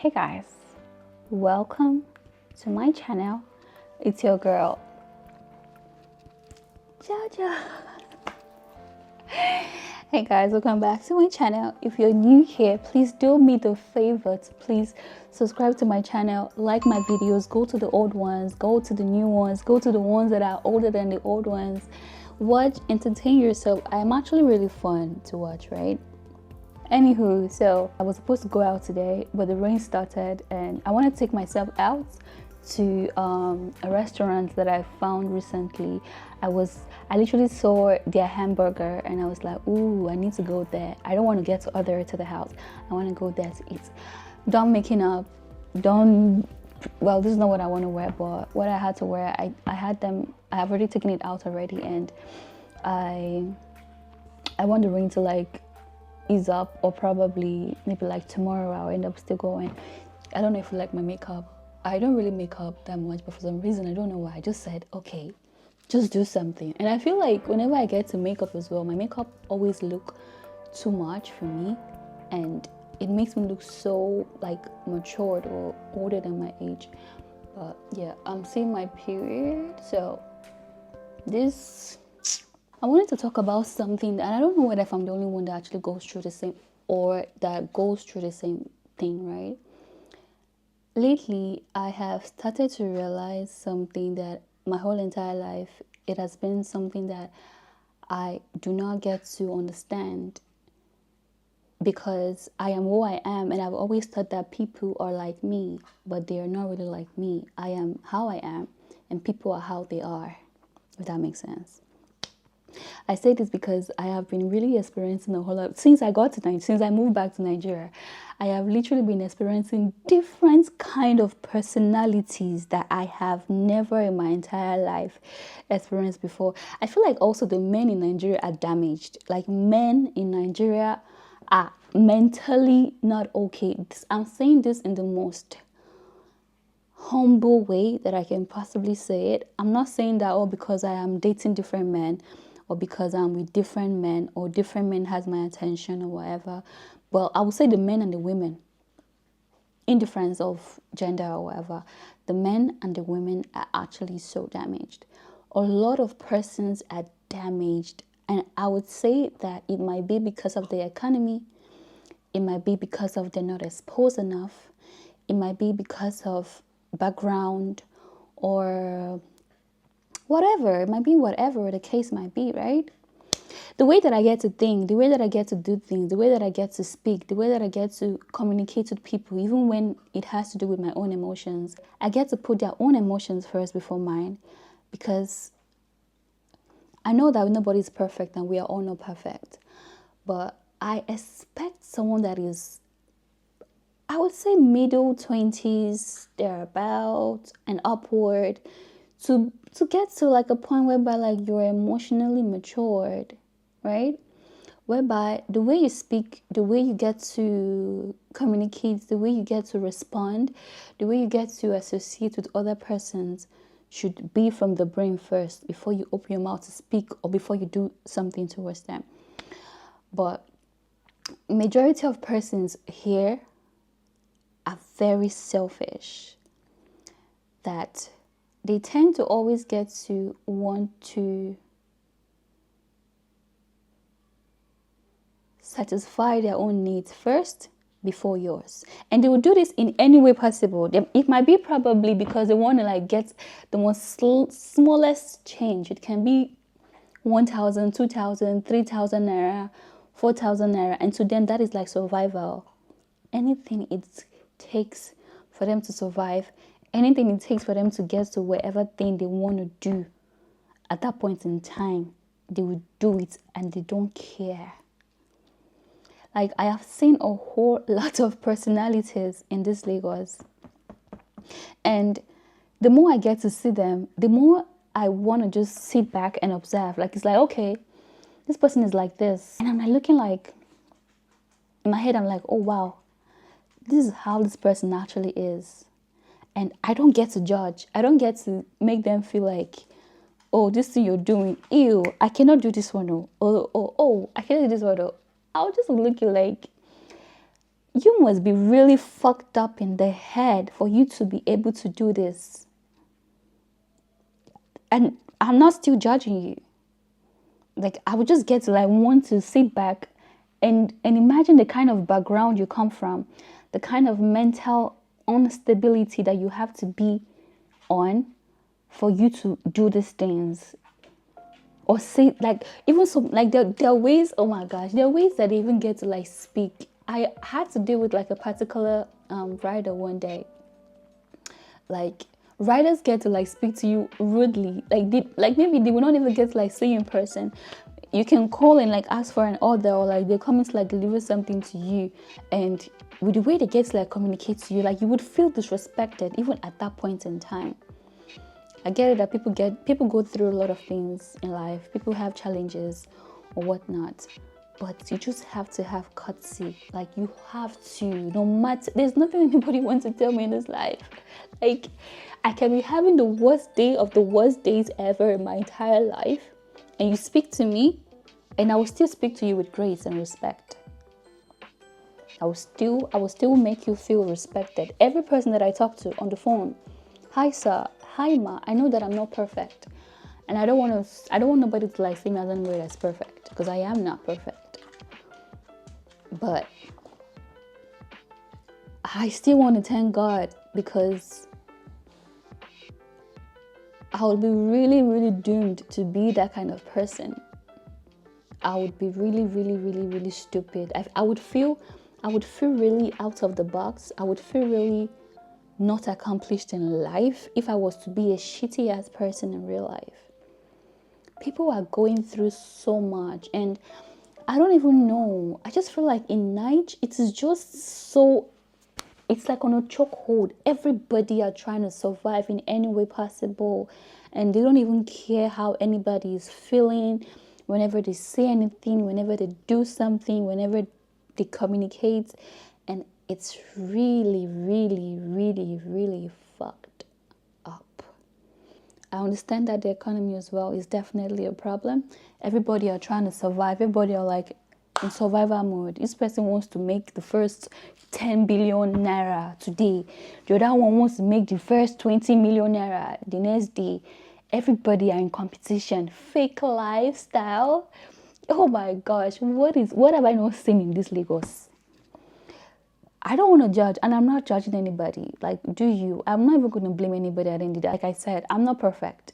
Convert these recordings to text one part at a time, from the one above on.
Hey guys, welcome to my channel. It's your girl Jojo. Hey guys, welcome back to my channel. If you're new here, please do me the favor to please subscribe to my channel, like my videos, go to the old ones, go to the new ones, go to the ones that are older than the old ones. Watch, entertain yourself. I'm actually really fun to watch, right? Anywho, so I was supposed to go out today, but the rain started and I want to take myself out to a restaurant that I found recently. I literally saw their hamburger and I was like, ooh, I need to go there. I don't want to get to the house. I want to go there to eat. Don't making up, well, this is not what I want to wear, but what I had to wear, I have already taken it out already, and I want the rain to like ease up, or probably maybe like tomorrow I'll end up still going. I don't know if you like my makeup. I don't really make up that much, but for some reason I don't know why, I just said okay, just do something. And I feel like whenever I get to makeup as well, my makeup always look too much for me, and it makes me look so like matured or older than my age. But yeah, I'm seeing my period, so I wanted to talk about something that I don't know whether if I'm the only one that actually goes through the same, or that goes through the same thing, right? Lately, I have started to realize something that my whole entire life, it has been something that I do not get to understand, because I am who I am, and I've always thought that people are like me, but they are not really like me. I am how I am, and people are how they are, if that makes sense. I say this because I have been really experiencing a whole lot since I moved back to Nigeria. I have literally been experiencing different kind of personalities that I have never in my entire life experienced before. I feel like also the men in Nigeria are damaged. Like, men in Nigeria are mentally not okay. I'm saying this in the most humble way that I can possibly say it. I'm not saying that because I am dating different men, or because I'm with different men, or different men has my attention or whatever. Well, I would say the men and the women, indifference of gender or whatever, the men and the women are actually so damaged. A lot of persons are damaged, and I would say that it might be because of the economy, it might be because of they're not exposed enough, it might be because of background, or whatever. It might be whatever the case might be, right? The way that I get to think, the way that I get to do things, the way that I get to speak, the way that I get to communicate with people, even when it has to do with my own emotions, I get to put their own emotions first before mine, because I know that nobody's perfect and we are all not perfect. But I expect someone that is, I would say, middle 20s, thereabout and upward, to get to like a point whereby like you're emotionally matured, right? Whereby the way you speak, the way you get to communicate, the way you get to respond, the way you get to associate with other persons should be from the brain first before you open your mouth to speak, or before you do something towards them. But majority of persons here are very selfish, that they tend to always get to want to satisfy their own needs first before yours. And they will do this in any way possible. It might be probably because they want to like get the most smallest change. It can be 1,000, 2,000, 3,000 naira, 4,000 naira. And to them, that is like survival. Anything it takes for them to survive, anything it takes for them to get to whatever thing they want to do at that point in time, they will do it, and they don't care. Like, I have seen a whole lot of personalities in this Lagos, and the more I get to see them, the more I want to just sit back and observe. Like, it's like, okay, this person is like this, and I'm like looking, like in my head I'm like, oh wow, this is how this person actually is. And I don't get to judge. I don't get to make them feel like, oh, this thing you're doing, ew, I cannot do this one. Oh, I cannot do this one. I'll just look at like, You must be really fucked up in the head for you to be able to do this. And I'm not still judging you. Like, I would just get to like want to sit back and imagine the kind of background you come from, the kind of mental instability that you have to be on for you to do these things. Or say, like, even so, like, there are ways, oh my gosh, there are ways that they even get to like speak. I had to deal with like a particular writer one day. Like, writers get to like speak to you rudely, like maybe they will not even get to like see you in person. You can call and like ask for an order, or like they're coming to like deliver something to you, and with the way they get to like communicate to you, like you would feel disrespected even at that point in time. I get it that people go through a lot of things in life. People have challenges or whatnot, but you just have to have courtesy. Like, you have to, no matter, there's nothing anybody wants to tell me in this life. Like, I can be having the worst day of the worst days ever in my entire life, and you speak to me, and I will still speak to you with grace and respect. I will still make you feel respected. Every person that I talk to on the phone, hi sir, hi ma, I know that I'm not perfect, and I don't want nobody to like see me as anybody that's perfect, because I am not perfect. But I still want to thank God, because I would be really, really doomed to be that kind of person. I would be really, really, really, really stupid. I would feel really out of the box. I would feel really not accomplished in life if I was to be a shitty ass person in real life. People are going through so much, and I don't even know. I just feel like in Nigeria, it is just so, it's like on a chokehold. Everybody are trying to survive in any way possible, and they don't even care how anybody is feeling. Whenever they say anything, whenever they do something, whenever they communicate, and it's really, really, really, really fucked up. I understand that the economy as well is definitely a problem. Everybody are trying to survive. Everybody are like in survival mode. This person wants to make the first 10 billion naira today. The other one wants to make the first 20 million naira the next day. Everybody are in competition. Fake lifestyle. Oh my gosh, what have I not seen in this Lagos? I don't want to judge, and I'm not judging anybody. Like, do you? I'm not even going to blame anybody at the end of the day. Like I said, I'm not perfect,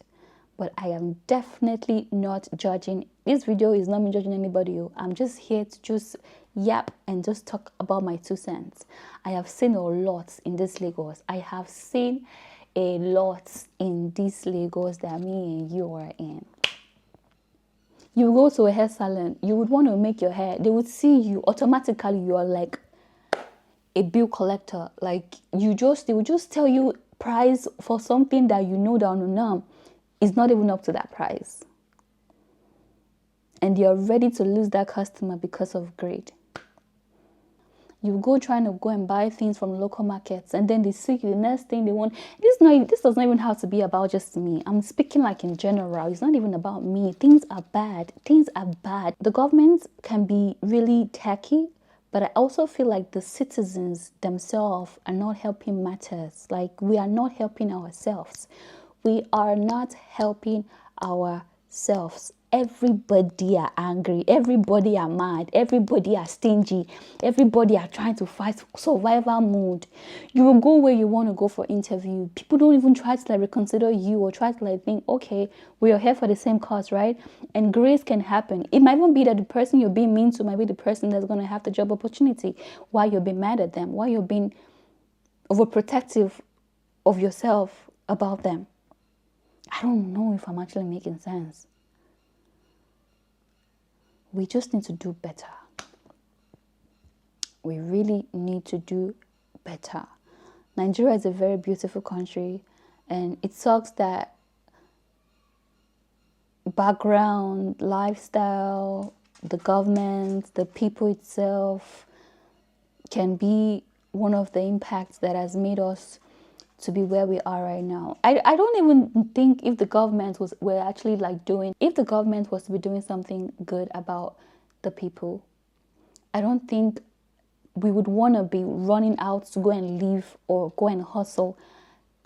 but I am definitely not judging. This video is not me judging anybody. I'm just here to just yap and just talk about my 2 cents. I have seen a lot in this Lagos. I have seen a lot in this Lagos that me and you are in. You go to a hair salon, you would want to make your hair. They would see you automatically. You are like a bill collector. Like, they would just tell you price for something that you know that no, is not even up to that price, and you're ready to lose that customer because of greed. You go trying to go and buy things from local markets, and then they see the next thing they want. This does not even have to be about just me. I'm speaking like in general. It's not even about me. Things are bad. Things are bad. The government can be really tacky, but I also feel like the citizens themselves are not helping matters. Like, we are not helping ourselves. We are not helping ourselves. Everybody are angry. Everybody are mad. Everybody are stingy. Everybody are trying to fight survival mode. You will go where you want to go for interview. People don't even try to like reconsider you, or try to like think, okay, we are here for the same cause, right? And grace can happen. It might even be that the person you're being mean to might be the person that's going to have the job opportunity, while you're being mad at them, while you're being overprotective of yourself about them. I don't know if I'm actually making sense. We just need to do better. We really need to do better. Nigeria is a very beautiful country, and it sucks that background, lifestyle, the government, the people itself can be one of the impacts that has made us to be where we are right now. I don't even think if the government was to be doing something good about the people, I don't think we would want to be running out to go and live or go and hustle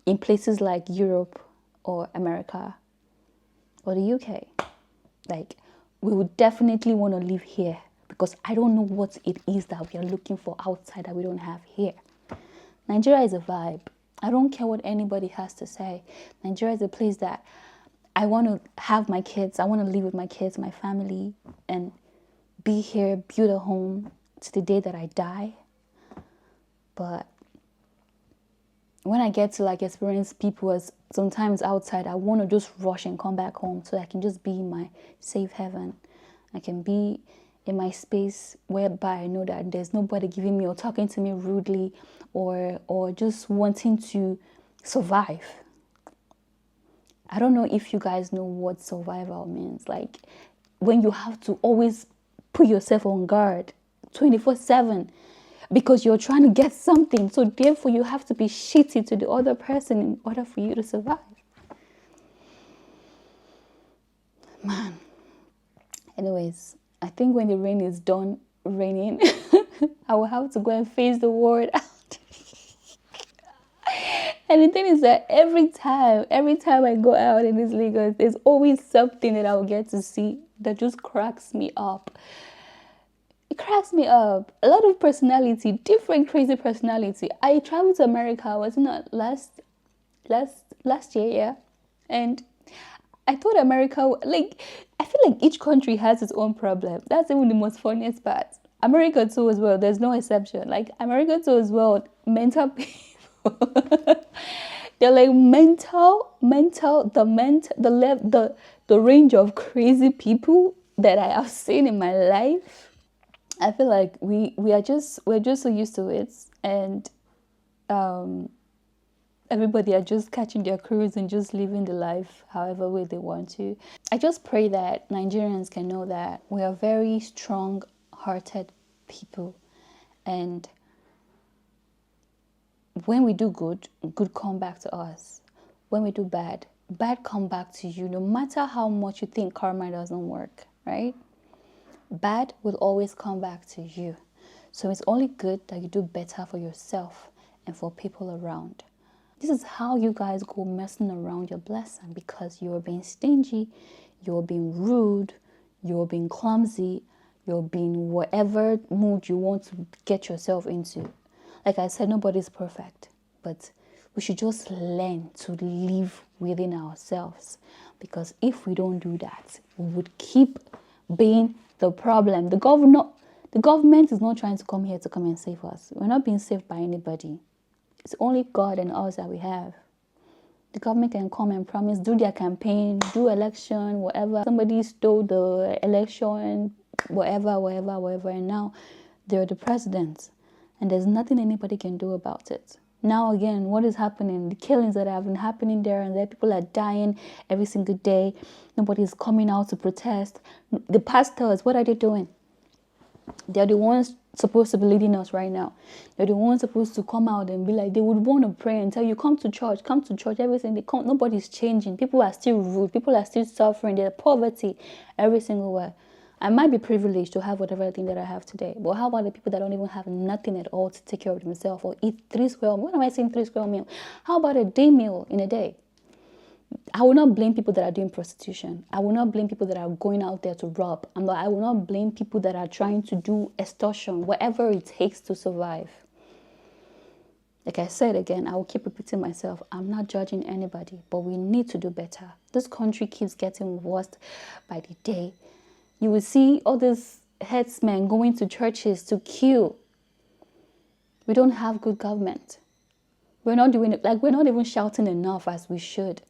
in places like Europe or America or the UK. Like, we would definitely want to live here because I don't know what it is that we are looking for outside that we don't have here. Nigeria is a vibe. I don't care what anybody has to say. Nigeria is a place that I want to have my kids. I want to live with my kids, my family, and be here, build a home to the day that I die. But when I get to like experience people as sometimes outside, I want to just rush and come back home so I can just be in my safe haven. I can be in my space whereby I know that there's nobody giving me or talking to me rudely or just wanting to survive. I don't know if you guys know what survival means. Like, when you have to always put yourself on guard 24/7 because you're trying to get something. So therefore you have to be shitty to the other person in order for you to survive. Man. Anyways, I think when the rain is done raining, I will have to go and face the world out. And the thing is that every time I go out in this Lagos, there's always something that I will get to see that just cracks me up. It cracks me up. A lot of personality, different crazy personality. I traveled to America, wasn't it last year, yeah? And I thought America, like, I feel like each country has its own problem. That's even the most funniest part. America too as well, there's no exception. Like, America too as well, mental people. They're like the range of crazy people that I have seen in my life. I feel like we're just so used to it, and everybody are just catching their cruise and just living the life however way they want to. I just pray that Nigerians can know that we are very strong-hearted people, and when we do good, good come back to us. When we do bad, bad come back to you. No matter how much you think karma doesn't work, right? Bad will always come back to you. So it's only good that you do better for yourself and for people around. This is how you guys go messing around your blessing, because you're being stingy, you're being rude, you're being clumsy, you're being whatever mood you want to get yourself into. Like I said, nobody's perfect, but we should just learn to live within ourselves, because if we don't do that, we would keep being the problem. The government is not trying to come here to come and save us. We're not being saved by anybody. It's only God and us that we have. The government can come and promise, do their campaign, do election, whatever. Somebody stole the election, whatever, and now they're the president. And there's nothing anybody can do about it. Now again, what is happening? The killings that have been happening there and there, people are dying every single day. Nobody's coming out to protest. The pastors, what are they doing? They're the ones supposed to be leading us right now. They're the ones supposed to come out and be like, they would want to pray and tell you, come to church, everything. Nobody's changing. People are still rude. People are still suffering. There's poverty every single way. I might be privileged to have whatever thing that I have today, but how about the people that don't even have nothing at all to take care of themselves or eat 3 square meals? What am I saying 3 square meal? How about a day meal in a day? I will not blame people that are doing prostitution. I will not blame people that are going out there to rob. I will not blame people that are trying to do extortion, whatever it takes to survive. Like I said again, I will keep repeating myself. I'm not judging anybody, but we need to do better. This country keeps getting worse by the day. You will see all these headsmen going to churches to kill. We don't have good government. We're not doing it. Like, we're not even shouting enough as we should.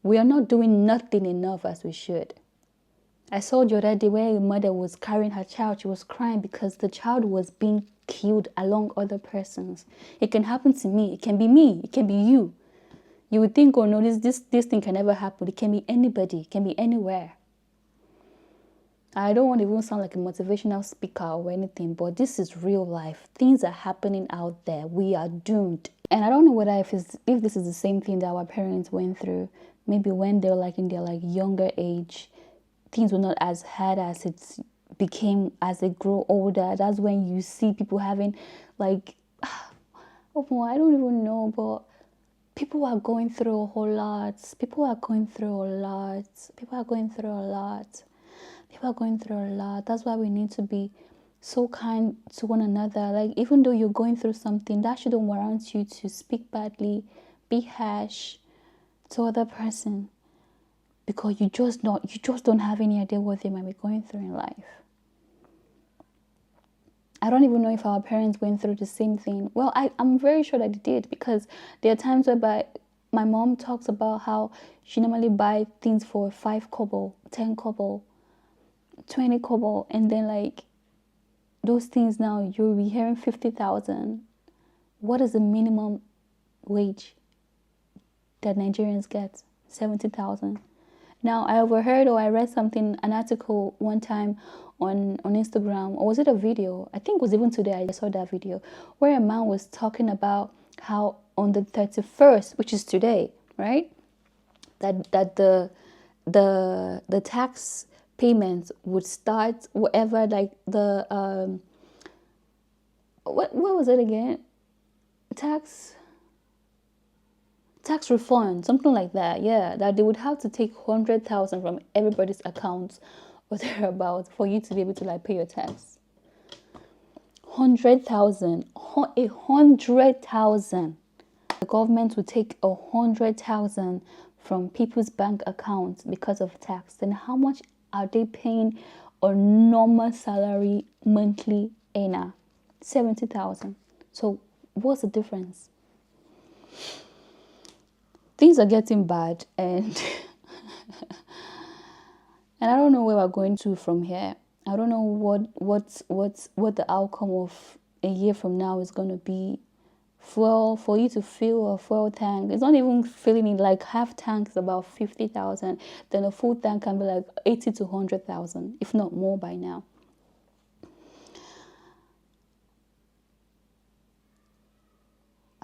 We are not doing nothing enough as we should. I saw the other day where a mother was carrying her child. She was crying because the child was being killed along other persons. It can happen to me. It can be me. It can be you. You would think, oh no, this thing can never happen. It can be anybody. It can be anywhere. I don't want to even sound like a motivational speaker or anything, but this is real life. Things are happening out there. We are doomed. And I don't know whether if this is the same thing that our parents went through. Maybe when they were like in their like younger age, things were not as hard as it's became as they grow older. That's when you see people having like, oh, I don't even know, but people are going through a whole lot. People are going through a lot. People are going through a lot. People are going through a lot. That's why we need to be so kind to one another. Like, even though you're going through something, that shouldn't warrant you to speak badly, be harsh to other person, because you just don't have any idea what they might be going through in life. I don't even know if our parents went through the same thing. Well, I'm very sure that they did, because there are times whereby my mom talks about how she normally buy things for 5 kobo, 10 kobo, 20 kobo, and then like those things now you'll be hearing 50,000. What is the minimum wage that Nigerians get? 70,000. Now, I overheard or I read something, an article one time on Instagram, or was it a video? I think it was even today I saw that video, where a man was talking about how on the 31st, which is today, right? That the tax payments would start whatever, like the what was it again? Tax refund, something like that. Yeah, that they would have to take 100,000 from everybody's accounts or thereabouts for you to be able to like pay your tax. 100,000, 100,000. The government would take 100,000 from people's bank accounts because of tax. Then how much are they paying a normal salary monthly earner? 70,000. So what's the difference? Things are getting bad, and and I don't know where we're going to from here. I don't know what the outcome of a year from now is going to be. Fuel, for you to fill a fuel tank, it's not even filling it. Like half tank is about 50,000, then a full tank can be like 80 to 100,000, if not more by now.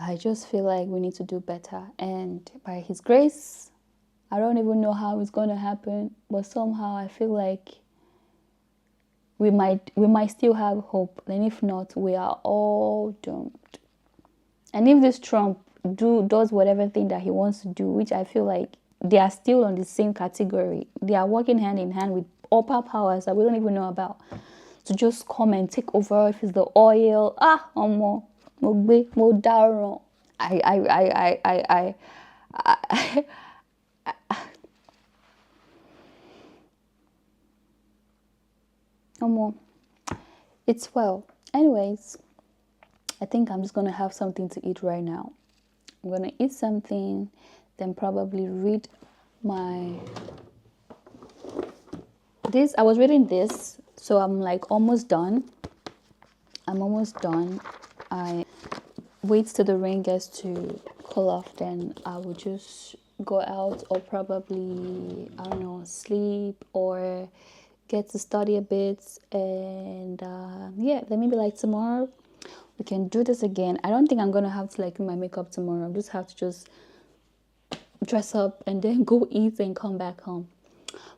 I just feel like we need to do better, and by His grace, I don't even know how it's going to happen, but somehow I feel like we might still have hope, and if not, we are all doomed. And if this Trump does whatever thing that he wants to do, which I feel like they are still on the same category, they are working hand in hand with upper powers that we don't even know about, to just come and take over. If it's the oil, it's well. Anyways, I think I'm just gonna have something to eat right now. I'm gonna eat something, then probably read I was reading this, so I'm like almost done. I wait till the rain gets to cool off, then I will just go out, or probably, I don't know, sleep or get to study a bit. And yeah, then maybe like tomorrow we can do this again. I don't think I'm gonna have to like do my makeup tomorrow. I'll just have to just dress up and then go eat and come back home.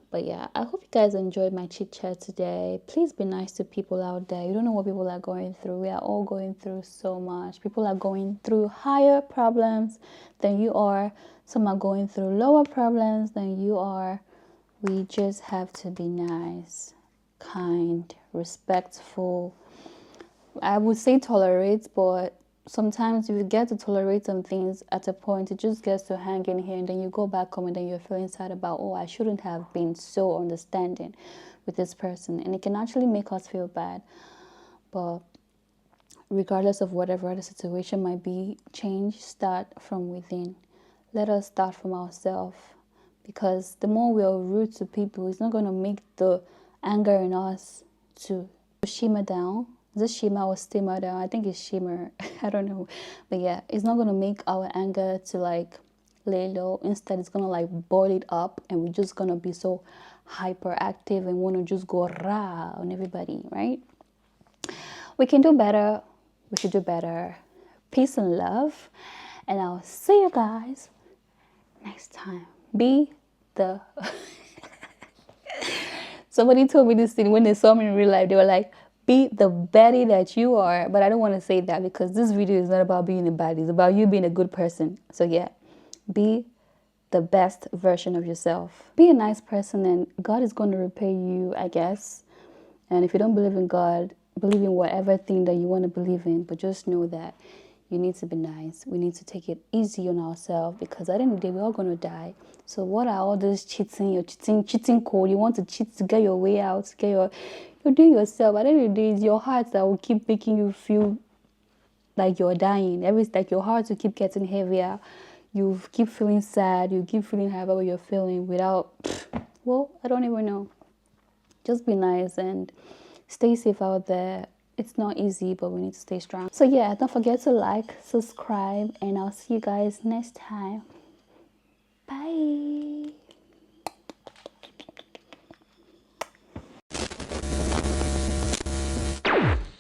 But yeah, I hope you guys enjoyed my chit chat today. Please be nice to people out there. You don't know what people are going through. We are all going through so much. People are going through higher problems than you are. Some are going through lower problems than you are. We just have to be nice, kind, respectful. I would say tolerate, but sometimes if you get to tolerate some things at a point, it just gets to hang in here, and then you go back home and then you're feeling sad about, oh, I shouldn't have been so understanding with this person. And it can actually make us feel bad. But regardless of whatever the situation might be, change start from within. Let us start from ourselves, because the more we are rude to people, it's not going to make the anger in us to shimmer down. Is it shimmer or simmer down? I think it's shimmer. I don't know. But yeah, it's not going to make our anger to like lay low. Instead, it's going to like boil it up, and we're just going to be so hyperactive and want to just go rah on everybody, right? We can do better. We should do better. Peace and love. And I'll see you guys next time. Be the Somebody told me this thing when they saw me in real life. They were like, be the baddie that you are. But I don't want to say that because this video is not about being a baddie. It's about you being a good person. So yeah, be the best version of yourself. Be a nice person and God is going to repay you, I guess. And if you don't believe in God, believe in whatever thing that you want to believe in. But just know that you need to be nice. We need to take it easy on ourselves because at the end of the day, we're all going to die. So what are all this cheating? You're cheating code. You want to cheat to get your way out, to get you're doing yourself. At the end of the day, it's your heart that will keep making you feel like you're dying. Like your heart will keep getting heavier. You keep feeling sad. You keep feeling however you're feeling without, well, I don't even know. Just be nice and stay safe out there. It's not easy, but we need to stay strong. So yeah, don't forget to like, subscribe, and I'll see you guys next time. Bye.